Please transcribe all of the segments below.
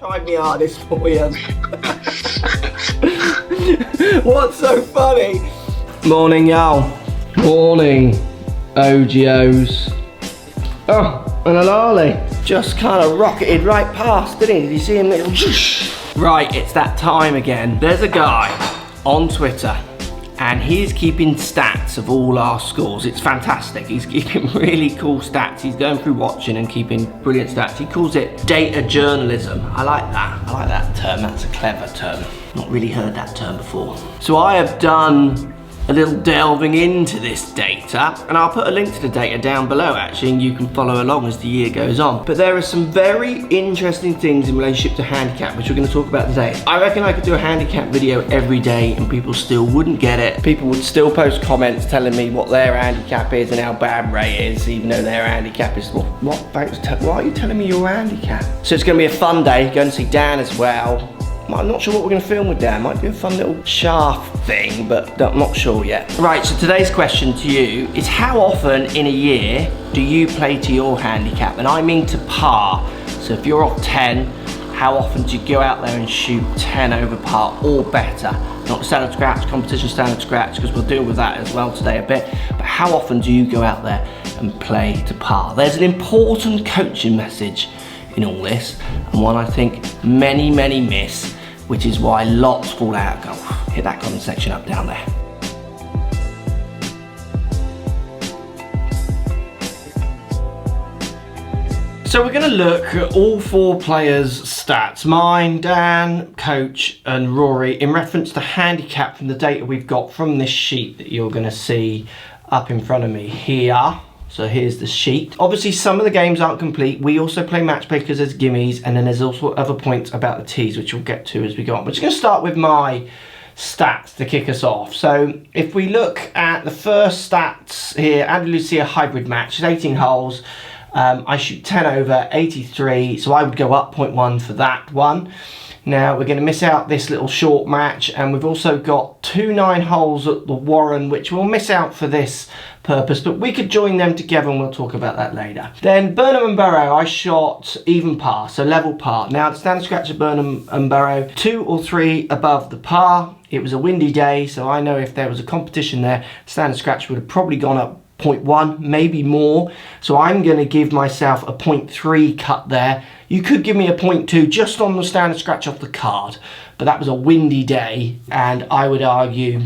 Tried my hardest for you. What's so funny? Morning, y'all. Morning, OGOs. Oh, and a lolly. Just kind of rocketed right past, didn't he? Did you see him? Right, it's that time again. There's a guy on Twitter and he's keeping stats of all our scores. It's fantastic. He's keeping really cool stats. He's going through watching and keeping brilliant stats. He calls it data journalism. I like that. I like that term. That's a clever term. Not really heard that term before. So I have done a little delving into this data, and I'll put a link to the data down below actually, and you can follow along as the year goes on. But there are some very interesting things in relationship to handicap, which we're going to talk about today. I reckon I could do a handicap video every day and people still wouldn't get it. People would still post comments telling me what their handicap is and how bad Ray is, even though their handicap is, what? Thanks, why are you telling me your handicap? So it's going to be a fun day. Going to see Dan as well. I'm not sure what we're going to film with Dan. Might be a fun little shaft thing, but I'm not sure yet. Right, so today's question to you is how often in a year do you play to your handicap? And I mean to par. So if you're off 10, how often do you go out there and shoot 10 over par or better? Not standard scratch, competition standard scratch, because we'll deal with that as well today a bit. But how often do you go out there and play to par? There's an important coaching message in all this, and one I think many miss, which is why lots fall out of golf. Hit that comment section up down there. So we're going to look at all four players' stats, mine, Dan, Coach and Rory, in reference to handicap from the data we've got from this sheet that you're going to see up in front of me here. So here's the sheet. Obviously some of the games aren't complete. We also play match play because there's gimmies, and then there's also other points about the tees which we'll get to as we go on. We're just going to start with my stats to kick us off. So if we look at the first stats here, Andalusia hybrid match, it's 18 holes. I shoot 10 over, 83, so I would go up 0.1 for that one. Now we're going to miss out this little short match, and we've also got 2 9 holes at the Warren, which we'll miss out for this purpose, but we could join them together and we'll talk about that later. Then Burnham and Burrow, I shot even par, so level par. Now the standard scratch at Burnham and Burrow, 2 or 3 above the par. It was a windy day, so I know if there was a competition there, standard scratch would have probably gone up 0.1, maybe more. So I'm going to give myself a 0.3 cut there. You could give me a 0.2 just on the standard scratch off the card, but that was a windy day, and I would argue,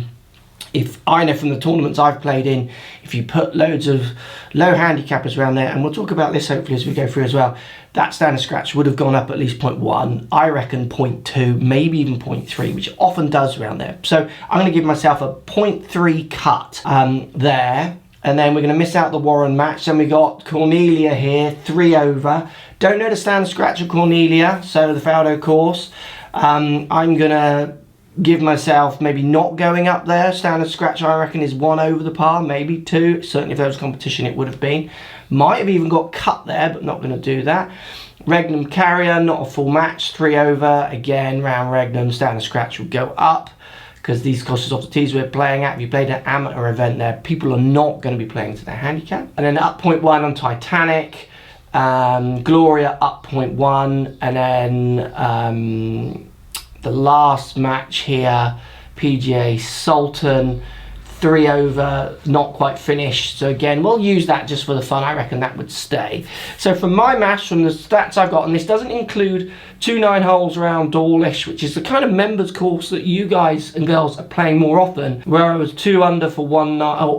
if I know from the tournaments I've played in, if you put loads of low handicappers around there, and we'll talk about this hopefully as we go through as well, that standard scratch would have gone up at least 0.1. I reckon 0.2, maybe even 0.3, which it often does around there. So I'm going to give myself a 0.3 cut there. And then we're going to miss out the Warren match. Then we got Cornelia here, 3 over. Don't know the standard scratch of Cornelia, so the Faldo course. I'm going to give myself maybe not going up there. Standard scratch I reckon is 1 over the par, maybe 2. Certainly if there was competition it would have been. Might have even got cut there, but not going to do that. Regnum Carrier, not a full match, 3 over. Again, round Regnum, standard scratch will go up, because these courses off the tees we're playing at, if you played an amateur event there, people are not going to be playing to their handicap. And then up 0.1 on Titanic, Gloria up 0.1, and then the last match here, PGA Sultan, 3 over, not quite finished. So again, we'll use that just for the fun. I reckon that would stay. So from my match, from the stats I've got, and this doesn't include 2 9 holes around Dawlish, which is the kind of members course that you guys and girls are playing more often, where I was 2 under for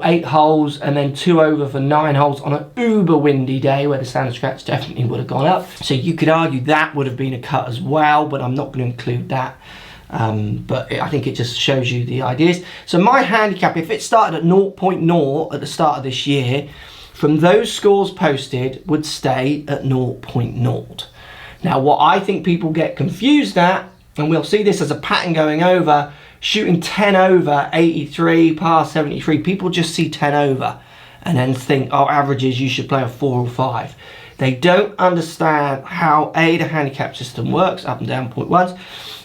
8 holes, and then 2 over for 9 holes on an uber windy day where the standard scratch definitely would have gone up. So you could argue that would have been a cut as well, but I'm not going to include that. But I think it just shows you the ideas. So my handicap, if it started at 0.0 at the start of this year, from those scores posted would stay at 0.0. Now what I think people get confused at, and we'll see this as a pattern going over, shooting 10 over, 83, par 73, people just see 10 over and then think, oh, averages, you should play a 4 or 5. They don't understand how the handicap system works, up and down 0.1s.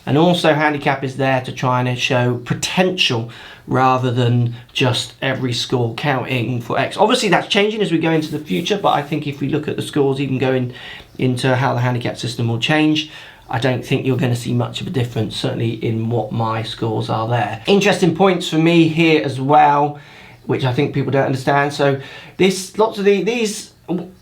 And also handicap is there to try and show potential rather than just every score counting for X. Obviously that's changing as we go into the future, but I think if we look at the scores even going into how the handicap system will change, I don't think you're going to see much of a difference, certainly in what my scores are there. Interesting points for me here as well, which I think people don't understand. So lots of these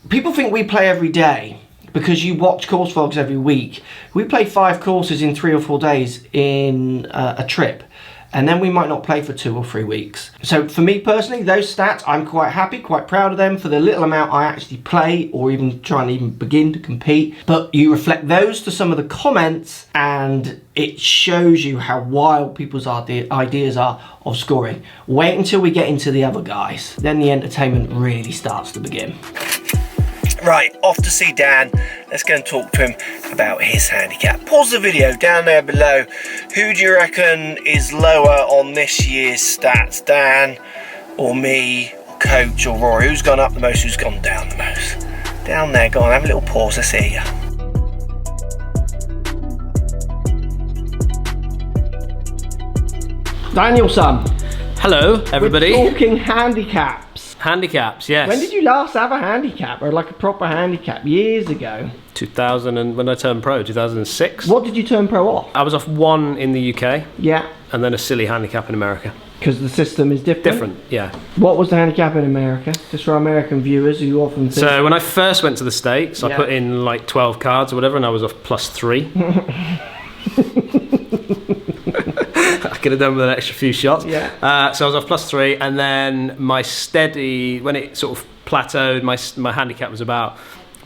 people think we play every day because you watch course vlogs every week. We play 5 courses in 3 or 4 days in a trip, and then we might not play for 2 or 3 weeks. So for me personally, those stats, I'm quite happy, quite proud of them for the little amount I actually play or even try and even begin to compete. But you reflect those to some of the comments and it shows you how wild people's ideas are of scoring. Wait until we get into the other guys. Then the entertainment really starts to begin. Right, off to see Dan. Let's go and talk to him about his handicap. Pause the video down there below. Who do you reckon is lower on this year's stats? Dan or me or Coach or Rory? Who's gone up the most? Who's gone down the most? Down there, go on, have a little pause. Let's hear you. Danielson. Hello, everybody. We're talking handicaps. Handicaps, yes. When did you last have a handicap, or like a proper handicap? Years ago. 2000, and when I turned pro, 2006. What did you turn pro off? I was off 1 in the UK. Yeah. And then a silly handicap in America. Because the system is different? Different, yeah. What was the handicap in America? Just for American viewers who often think... So when I first went to the States, I put in like 12 cards or whatever, and I was off +3. I could have done with an extra few shots. Yeah. So I was off +3, and then my steady, when it sort of plateaued, my handicap was about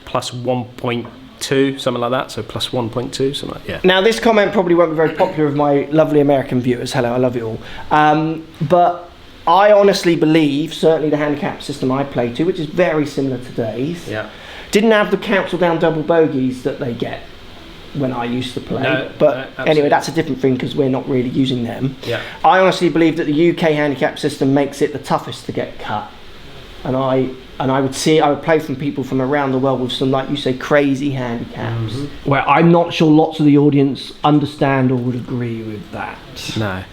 +1.2, something like that. So +1.2, something like that. Now this comment probably won't be very popular with my lovely American viewers. Hello, I love you all. But I honestly believe, certainly the handicap system I play to, which is very similar to today's, didn't have the council down double bogeys that they get when I used to play. No, but no, anyway, that's a different thing because we're not really using them. Yeah. I honestly believe that the UK handicap system makes it the toughest to get cut. And I would play from people from around the world with some, like you say, crazy handicaps. Mm-hmm. Where I'm not sure lots of the audience understand or would agree with that. No.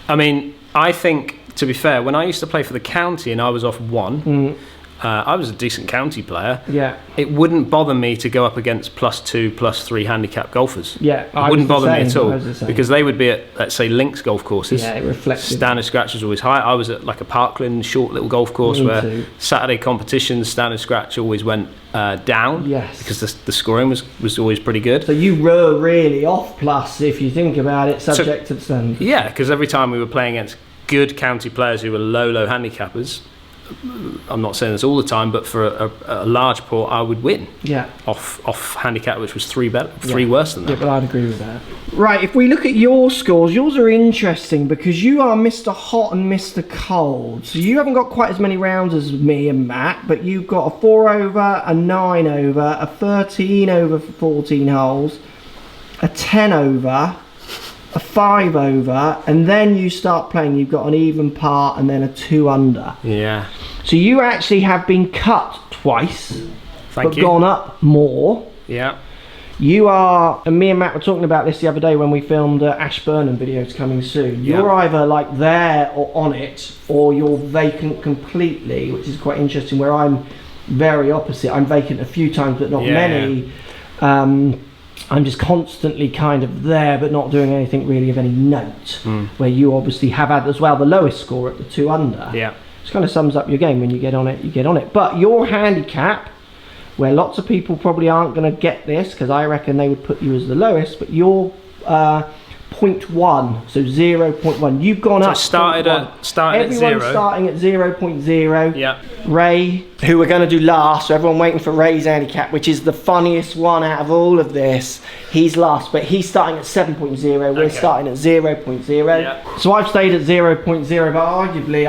I mean, I think, to be fair, when I used to play for the county and I was off 1, I was a decent county player. Yeah. It wouldn't bother me to go up against +2, +3 handicap golfers. Yeah. It wouldn't bother me at all because they would be at, let's say, links golf courses. Yeah, it reflected. Standard scratch was always high. I was at like a Parkland short little golf course where Saturday competitions, standard scratch always went down. Yes. Because the scoring was always pretty good. So you were really off plus if you think about it, subject to the standard. Yeah, because every time we were playing against good county players who were low handicappers, I'm not saying this all the time, but for a large port, I would win. Yeah. Off handicap, which was 3 worse than that. Yeah, but I'd agree with that. Right, if we look at your scores, yours are interesting because you are Mr. Hot and Mr. Cold. So you haven't got quite as many rounds as me and Matt, but you've got a 4 over, a 9 over, a 13 over for 14 holes, a 10 over, a 5 over, and then you start playing, you've got an even par and then a 2 under. Yeah. So you actually have been cut twice, but gone up more. Yeah. You are, and me and Matt were talking about this the other day when we filmed Ashburnham videos coming soon. Yeah. You're either like there or on it, or you're vacant completely, which is quite interesting, where I'm very opposite. I'm vacant a few times, but not many. Yeah. I'm just constantly kind of there, but not doing anything really of any note. Where you obviously have had as well the lowest score at the 2 under. Yeah. Which kind of sums up your game. When you get on it, you get on it. But your handicap, where lots of people probably aren't going to get this, because I reckon they would put you as the lowest, but you're 0.1, so 0.1. You've gone up. Started at 0. Everyone's starting at 0.0. Yeah. Ray, who we're going to do last, so everyone waiting for Ray's handicap, which is the funniest one out of all of this. He's last, but he's starting at 7.0. We're starting at 0.0. Yeah. So I've stayed at 0.0, but arguably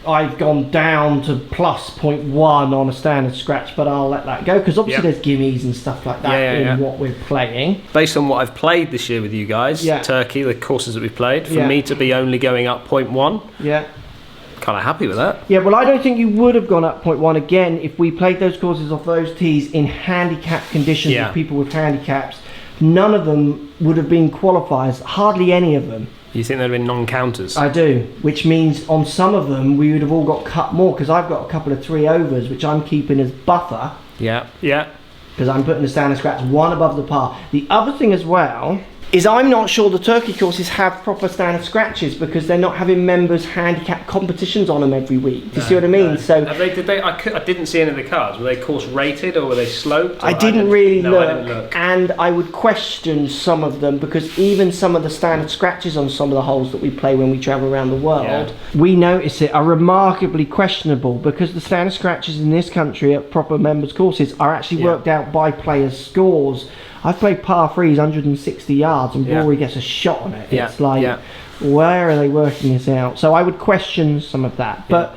I've gone down to +0.1 on a standard scratch, but I'll let that go because obviously there's gimmies and stuff like that in what we're playing. Based on what I've played this year with you guys, Turkey, the courses that we've played, for me to be only going up 0.1, kind of happy with that. Yeah, well, I don't think you would have gone up 0.1 again if we played those courses off those tees in handicap conditions with people with handicaps. None of them would have been qualifiers, hardly any of them. You think they'd have been non-counters? I do, which means on some of them we would have all got cut more because I've got a couple of 3 overs which I'm keeping as buffer. Yeah, yeah. because I'm putting the standard scratch one above the par. The other thing as well is I'm not sure the Turkey courses have proper standard scratches because they're not having members handicap competitions on them every week. Do you see what I mean? No. So I didn't see any of the cards. Were they course rated or were they sloped? I didn't really look, and I would question some of them because even some of the standard scratches on some of the holes that we play when we travel around the world, we notice it are remarkably questionable because the standard scratches in this country at proper members courses are actually worked out by players' scores. I've played par 3s 160 yards and Rory gets a shot on it. It's like, where are they working this out? So I would question some of that. But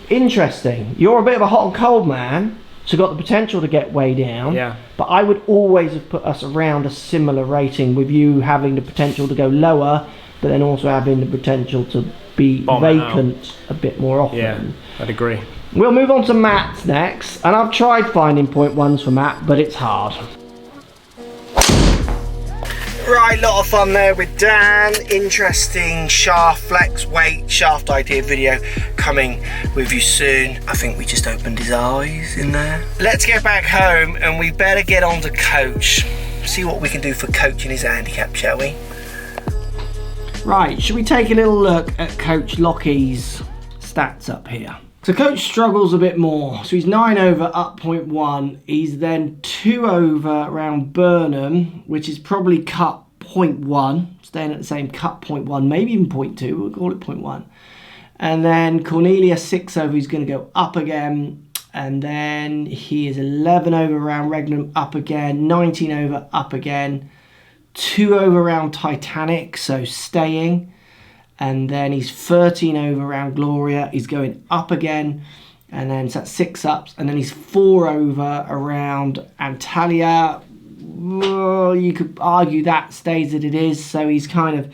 interesting. You're a bit of a hot and cold man, so got the potential to get way down. But I would always have put us around a similar rating, with you having the potential to go lower, but then also having the potential to be vacant a bit more often. Yeah, I'd agree. We'll move on to Matt's next, and I've tried finding 0.1s for Matt, but it's hard. Right, lot of fun there with Dan. Interesting shaft flex weight shaft idea video coming with you soon. I think we just opened his eyes in there. Let's get back home and we better get on to Coach. See what we can do for Coach in his handicap, shall we? Right, should we take a little look at Coach Lockie's stats up here? So Coach struggles a bit more. So he's 9 over, up 0.1. He's then 2 over around Burnham, which is probably cut 0.1, staying at the same cut 0.1, maybe even 0.2, we'll call it 0.1. And then Cornelia 6 over, he's going to go up again. And then he is 11 over around Regnum, up again. 19 over, up again. 2 over around Titanic, so staying. And then he's 13 over around Gloria, he's going up again, and then so that's 6 ups, and then he's 4 over around Antalya. Well, you could argue that stays as it is, so he's kind of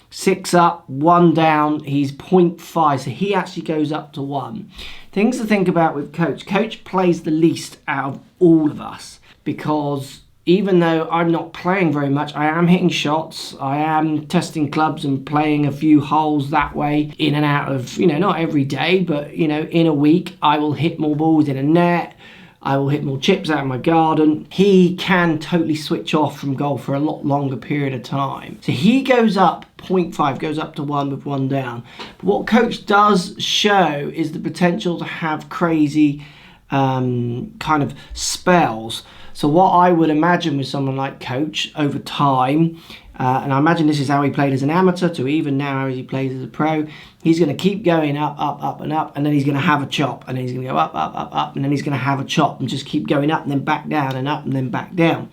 6 up, 1 down, he's 0.5, so he actually goes up to 1. Things to think about with Coach. Coach plays the least out of all of us, because even though I'm not playing very much, I am hitting shots, I am testing clubs and playing a few holes that way, in and out of, you know, not every day, but, you know, in a week, I will hit more balls in a net, I will hit more chips out of my garden. He can totally switch off from golf for a lot longer period of time. So he goes up 0.5, goes up to 1 with 1 down. But what Coach does show is the potential to have crazy kind of spells. So what I would imagine with someone like Coach over time, and I imagine this is how he played as an amateur to even now as he plays as a pro, he's going to keep going up, up, up and up, and then he's going to have a chop, and then he's going to go up, up, up, up, and then he's going to have a chop, and just keep going up and then back down and up and then back down.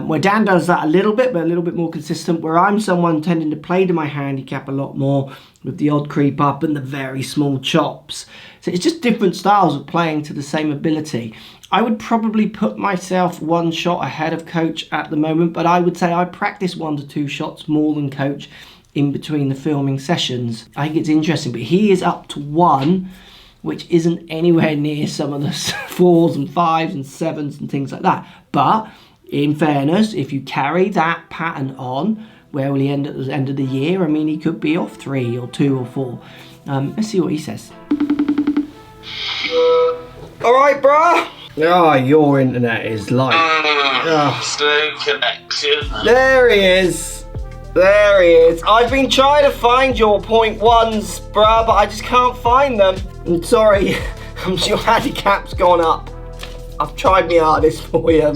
Where Dan does that a little bit, but a little bit more consistent, where I'm someone tending to play to my handicap a lot more with the odd creep up and the very small chops. So it's just different styles of playing to the same ability. I would probably put myself 1 shot ahead of Coach at the moment, but I would say I practice 1 to 2 shots more than Coach in between the filming sessions. I think it's interesting, but he is up to 1, which isn't anywhere near some of the 4s and 5s and 7s and things like that. But in fairness, if you carry that pattern on, where will he end at the end of the year? I mean, he could be off 3 or 2 or 4. Let's see what he says. All right, bruh. Oh, your internet is like... slow connection. There he is. There he is. I've been trying to find your 0.1s, bruh, but I just can't find them. I'm sorry. Your handicap's gone up. I've tried my hardest for you.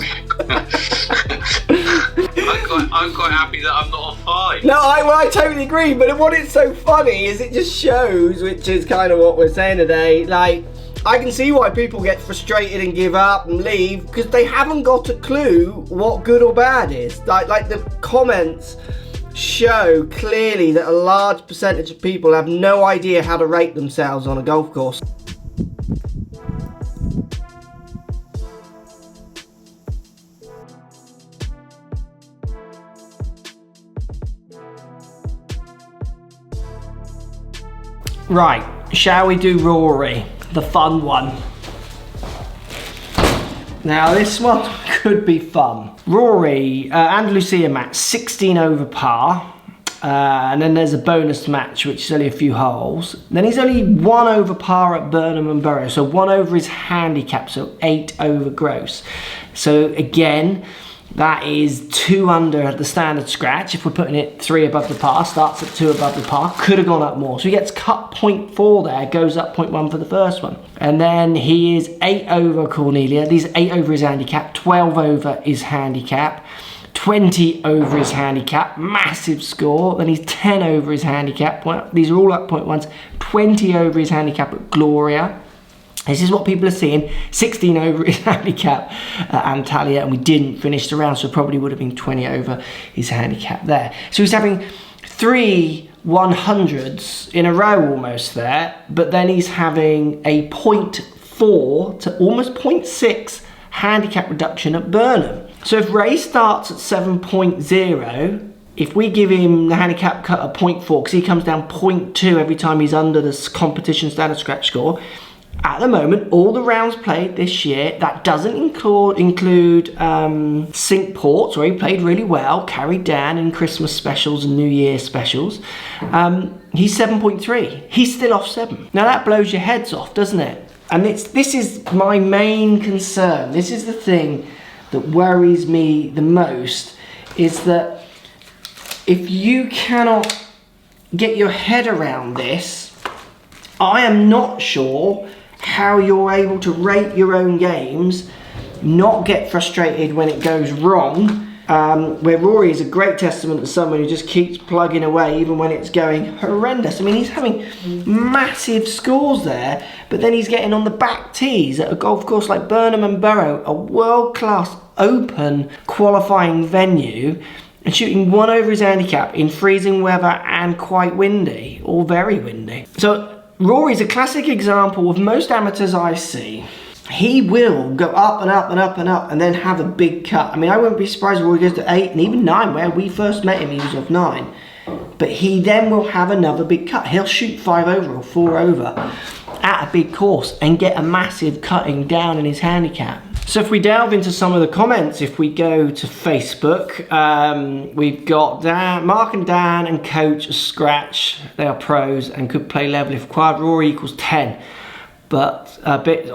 I'm quite happy that I'm not a 5. No, I totally agree, but what is so funny is it just shows, which is kind of what we're saying today, like, I can see why people get frustrated and give up and leave, because they haven't got a clue what good or bad is. Like the comments show clearly that a large percentage of people have no idea how to rate themselves on a golf course. Right, shall we do Rory, the fun one? Now this one could be fun. Rory, Andalusia match, 16 over par. And then there's a bonus match, which is only a few holes. Then he's only 1 over par at Burnham and Borough, so 1 over his handicap, so 8 over gross. So again, that is 2 under at the standard scratch. If we're putting it 3 above the par, starts at 2 above the par, could have gone up more. So he gets cut 0.4 there, goes up 0.1 for the first one. And then he is 8 over Cornelia. These are 8 over his handicap, 12 over his handicap, 20 over his handicap, massive score. Then he's 10 over his handicap. Well, these are all up 0.1s. 20 over his handicap at Gloria. This is what people are seeing. 16 over his handicap at Antalya, and we didn't finish the round, so probably would have been 20 over his handicap there. So he's having 3 100s in a row almost there, but then he's having a 0.4 to almost 0.6 handicap reduction at Burnham. So if Ray starts at 7.0, if we give him the handicap cut at 0.4, because he comes down 0.2 every time he's under this competition standard scratch score, at the moment, all the rounds played this year, that doesn't include sync ports, where he played really well, carried down in Christmas specials and New Year specials. He's 7.3. He's still off 7. Now that blows your heads off, doesn't it? And this is my main concern. This is the thing that worries me the most, is that if you cannot get your head around this, I am not sure how you're able to rate your own games, not get frustrated when it goes wrong, where Rory is a great testament to someone who just keeps plugging away even when it's going horrendous. I mean, he's having massive scores there, but then he's getting on the back tees at a golf course like Burnham and Borough, a world-class open qualifying venue, and shooting 1 over his handicap in freezing weather and quite windy, or very windy. So Rory's a classic example of most amateurs I see. He will go up and up and up and up and then have a big cut. I mean, I wouldn't be surprised if Rory goes to 8 and even 9, where we first met him, he was off 9. But he then will have another big cut. He'll shoot 5 over or 4 over at a big course and get a massive cutting down in his handicap. So if we delve into some of the comments, if we go to Facebook, we've got Dan, Mark and Dan and Coach Scratch. They are pros and could play level if required. Rory equals 10, but a bit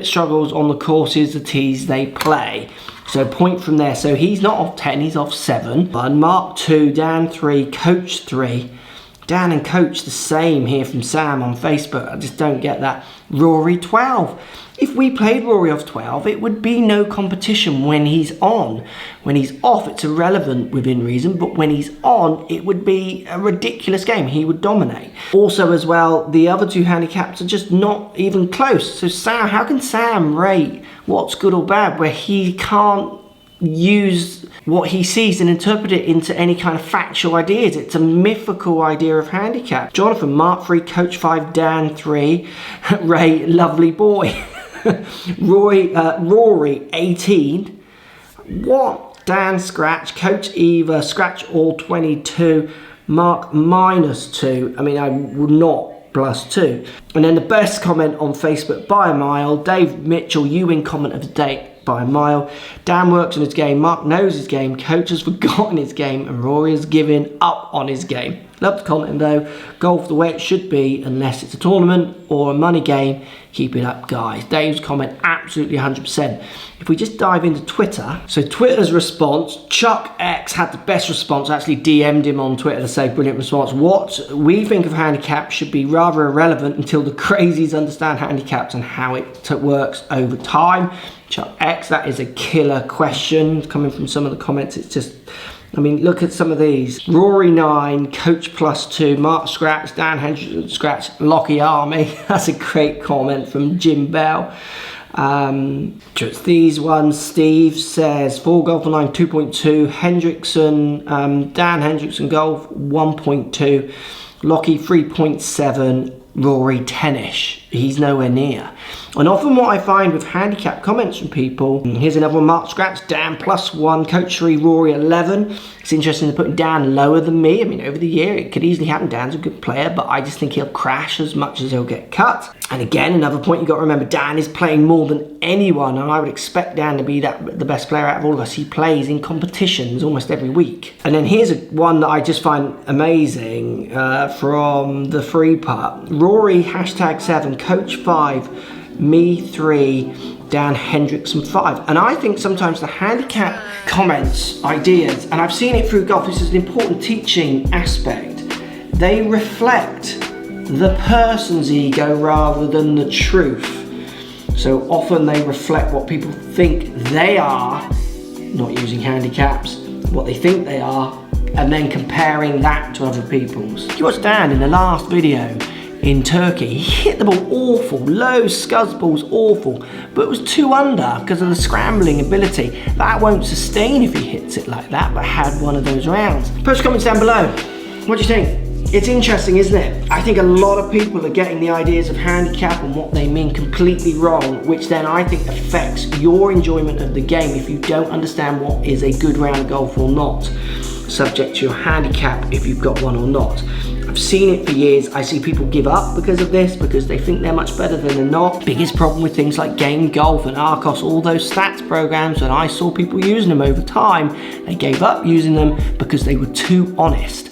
struggles on the courses, the tees they play. So point from there. So he's not off 10, he's off 7. And Mark 2, Dan 3, Coach 3. Dan and Coach the same here from Sam on Facebook. I just don't get that. Rory 12. If we played Rory off 12, it would be no competition when he's on. When he's off, it's irrelevant within reason, but when he's on, it would be a ridiculous game. He would dominate. Also as well, the other 2 handicaps are just not even close. So Sam, how can Sam rate what's good or bad where he can't use what he sees and interpret it into any kind of factual ideas? It's a mythical idea of handicap. Jonathan, Mark 3, Coach 5, Dan 3, Ray, lovely boy. Rory 18. What? Dan scratch, Coach Eva scratch all 22, Mark -2. I mean, I would not +2. And then the best comment on Facebook by a mile, Dave Mitchell, you win comment of the day by a mile. Dan works on his game, Mark knows his game, Coach has forgotten his game, and Rory has given up on his game. Love the comment though. Golf the way it should be, unless it's a tournament or a money game. Keep it up, guys. Dave's comment absolutely 100%. If we just dive into Twitter, so Twitter's response, Chuck X had the best response. I actually DM'd him on Twitter to say brilliant response. What we think of handicap should be rather irrelevant until the crazies understand handicaps and how it works over time. Chuck X, that is a killer question coming from some of the comments. It's just, I mean, look at some of these. Rory 9, Coach +2, Mark Scratch, Dan Hendrickson Scratch, Lockie Army. That's a great comment from Jim Bell. Just these ones. Steve says 4 golf on 9, 2.2. Hendrickson, Dan Hendrickson golf 1.2. Lockie 3.7. Rory 10ish. He's nowhere near. And often what I find with handicap comments from people, here's another one, Mark Scratch, Dan +1, Coach 3, Rory 11. It's interesting they're putting Dan lower than me. I mean, over the year it could easily happen. Dan's a good player, but I just think he'll crash as much as he'll get cut. And again, another point you've got to remember, Dan is playing more than anyone, and I would expect Dan to be the best player out of all of us. He plays in competitions almost every week. And then here's one that I just find amazing from the free putt. Rory #7, Coach 5, me 3, Dan Hendrickson 5. And I think sometimes the handicap comments, ideas, and I've seen it through golf, this is an important teaching aspect, they reflect the person's ego rather than the truth. So often they reflect what people think they are, not using handicaps, what they think they are, and then comparing that to other people's. You watched Dan in the last video in Turkey, he hit the ball awful, low scuzz balls awful, but it was 2 under because of the scrambling ability. That won't sustain if he hits it like that, but had one of those rounds. Post comments down below, what do you think? It's interesting, isn't it? I think a lot of people are getting the ideas of handicap and what they mean completely wrong, which then I think affects your enjoyment of the game if you don't understand what is a good round of golf or not, subject to your handicap if you've got one or not. I've seen it for years. I see people give up because of this, because they think they're much better than they're not. Biggest problem with things like Game Golf and Arcos, all those stats programs, when I saw people using them over time, they gave up using them because they were too honest.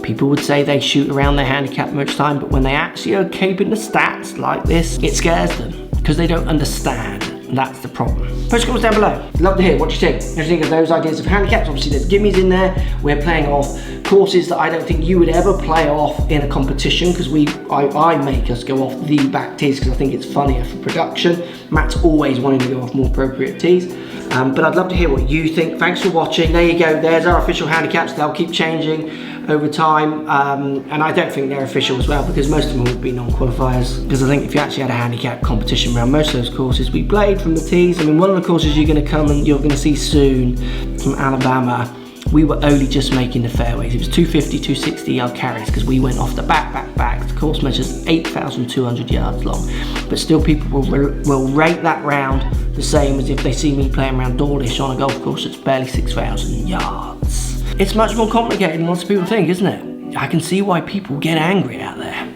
People would say they shoot around their handicap most time, but when they actually are keeping the stats like this, it scares them because they don't understand. And that's the problem. Post comments down below. Love to hear what you think. What do you think of those ideas of handicaps? Obviously there's gimmies in there. We're playing off courses that I don't think you would ever play off in a competition, because I make us go off the back tees because I think it's funnier for production. Matt's always wanting to go off more appropriate tees. But I'd love to hear what you think. Thanks for watching. There you go. There's our official handicaps. They'll keep changing over time, and I don't think they're official as well, because most of them would be non-qualifiers, because I think if you actually had a handicap competition around most of those courses we played from the tees, I mean, one of the courses you're going to come and you're going to see soon from Alabama, we were only just making the fairways. It was 250, 260 yard carries because we went off the back. The course measures 8,200 yards long, but still people will rate that round the same as if they see me playing around Dawlish on a golf course that's barely 6,000 yards. It's much more complicated than lots of people think, isn't it? I can see why people get angry out there.